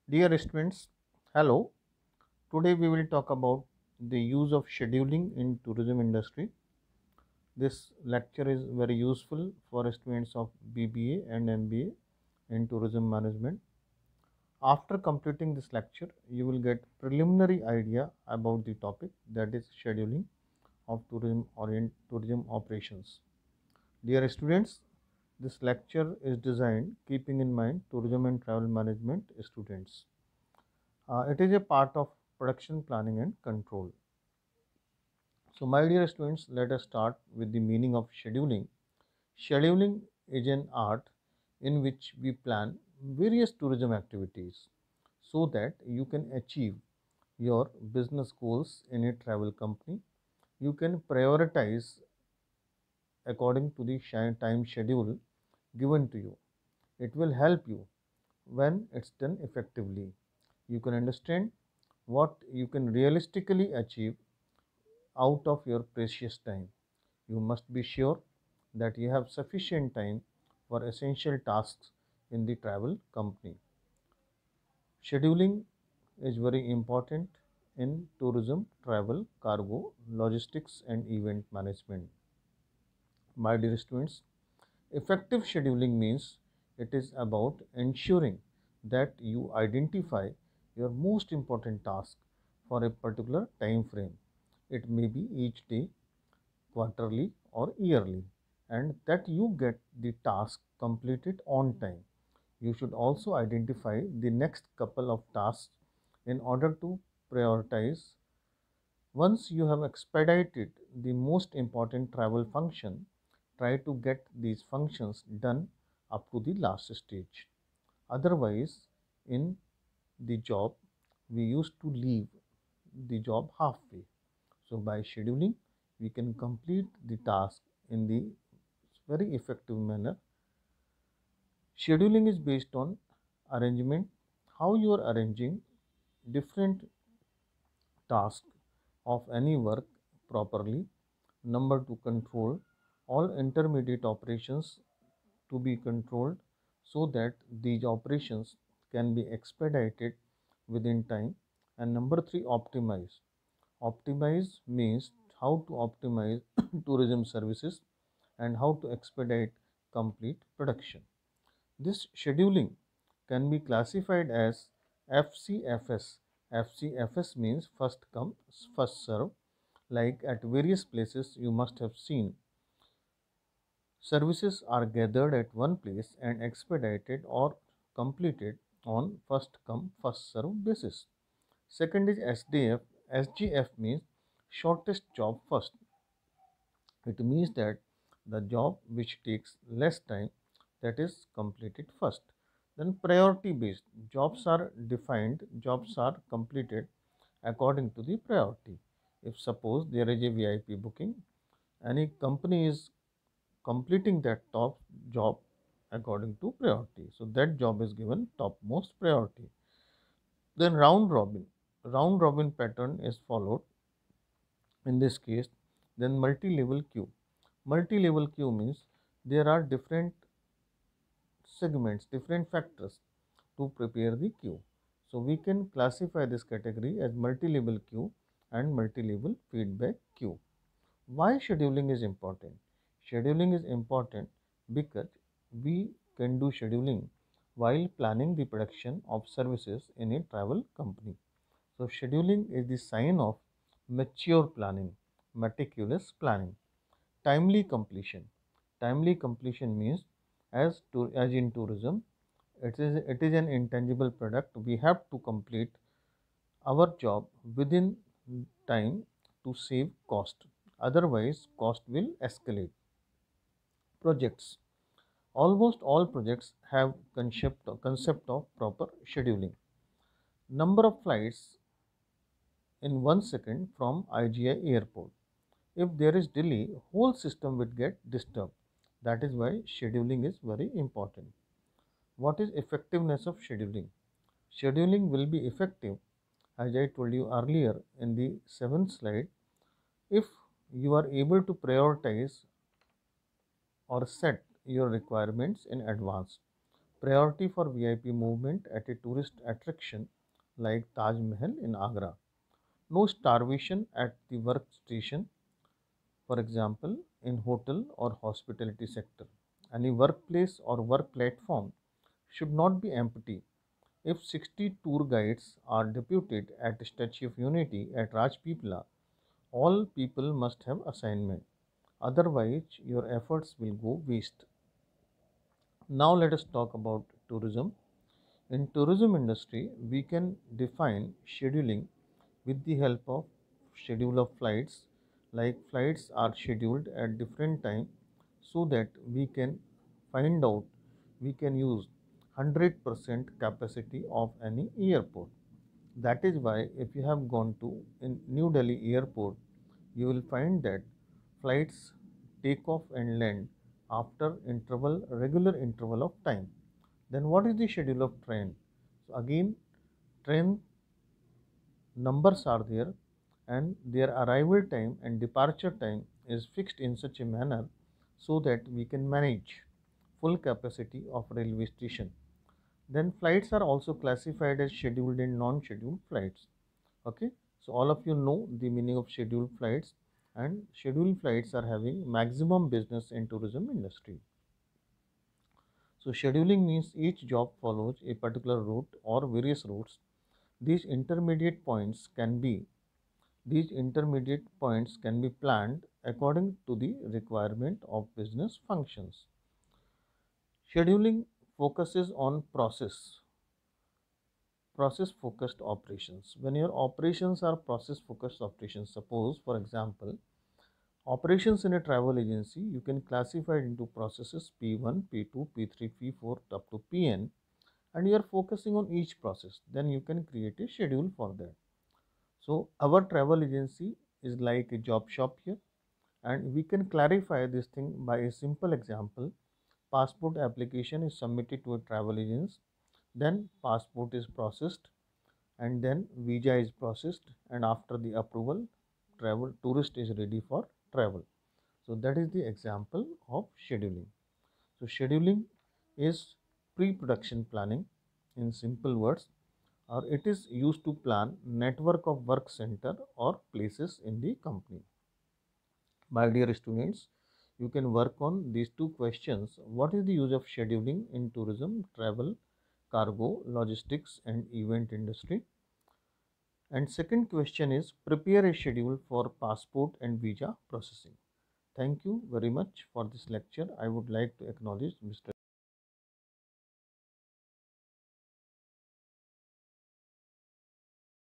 Dear students, hello. Today we will talk about the use of scheduling in tourism industry. This lecture is very useful for students of BBA and MBA in tourism management. After completing this lecture, you will get preliminary idea about the topic, that is scheduling of tourism operations. Dear students, this lecture is designed keeping in mind tourism and travel management students. It is a part of production planning and control. So, my dear students, let us start with the meaning of scheduling. Scheduling is an art in which we plan various tourism activities so that you can achieve your business goals in a travel company. You can prioritize according to the time schedule given to you. It will help you when it's done effectively. You can understand what you can realistically achieve out of your precious time. You must be sure that you have sufficient time for essential tasks in the travel company. Scheduling is very important in tourism, travel, cargo, logistics, and event management. My dear students, effective scheduling means it is about ensuring that you identify your most important task for a particular time frame. It may be each day, quarterly, or yearly, and that you get the task completed on time. You should also identify the next couple of tasks in order to prioritize. Once you have expedited the most important travel function, try to get these functions done up to the last stage. Otherwise, in the job, we used to leave the job halfway. So, by scheduling, we can complete the task in the very effective manner. Scheduling is based on arrangement, how you are arranging different tasks of any work properly. Number two, control all intermediate operations to be controlled so that these operations can be expedited within time. And number three, optimize. Optimize means how to optimize tourism services and how to expedite complete production. This scheduling can be classified as FCFS. FCFS means first come, first serve. Like at various places, you must have seen services are gathered at one place and expedited or completed on first come, first serve basis. Second is SDF. SGF means shortest job first. It means that the job which takes less time, that is completed first. Then priority based jobs are defined, jobs are completed according to the priority. If suppose there is a VIP booking, any company is completing that top job according to priority. So that job is given topmost priority. Then round robin pattern is followed in this case. Then multi-level queue. Multi-level queue means there are different segments, different factors to prepare the queue. So we can classify this category as multi-level queue and multi-level feedback queue. Why scheduling is important? Scheduling is important because we can do scheduling while planning the production of services in a travel company. So scheduling is the sign of mature planning, meticulous planning. Timely completion. Timely completion means as in tourism, it is an intangible product. We have to complete our job within time to save cost. Otherwise, cost will escalate. Projects. Almost all projects have concept of proper scheduling. Number of flights in 1 second from IGI airport. If there is delay, whole system will get disturbed. That is why scheduling is very important. What is effectiveness of scheduling? Scheduling will be effective, as I told you earlier in the seventh slide, if you are able to prioritize or set your requirements in advance. Priority for VIP movement at a tourist attraction like Taj Mahal in Agra. No starvation at the workstation, for example, in hotel or hospitality sector. Any workplace or work platform should not be empty. If 60 tour guides are deputed at Statue of Unity at Rajpipla, all people must have assignment. Otherwise, your efforts will go waste. Now let us talk about tourism. In tourism industry, we can define scheduling with the help of schedule of flights. Like flights are scheduled at different time so that we can find out we can use 100% capacity of any airport. That is why if you have gone to in New Delhi airport, you will find that flights take off and land after regular interval of time. Then what is the schedule of train? So again, train numbers are there and their arrival time and departure time is fixed in such a manner so that we can manage full capacity of railway station. Then flights are also classified as scheduled and non-scheduled flights. Okay, so all of you know the meaning of scheduled flights, and scheduled flights are having maximum business in tourism industry. So scheduling means each job follows a particular route or various routes. These intermediate points can be these intermediate points can be planned according to the requirement of business functions. Scheduling focuses on process focused operations. When your operations are process focused operations, suppose for example, operations in a travel agency, you can classify it into processes P1, P2, P3, P4 up to Pn, and you are focusing on each process. Then you can create a schedule for that. So our travel agency is like a job shop here, and we can clarify this thing by a simple example. Passport application is submitted to a travel agency, then passport is processed, and then visa is processed, and after the approval, travel tourist is ready for travel. So that is the example of scheduling. So scheduling is pre-production planning in simple words, or it is used to plan network of work center or places in the company. My dear students, you can work on these two questions. What is the use of scheduling in tourism, travel, cargo, logistics and event industry? And second question is prepare a schedule for passport and visa processing. Thank you very much for this lecture. I would like to acknowledge Mr.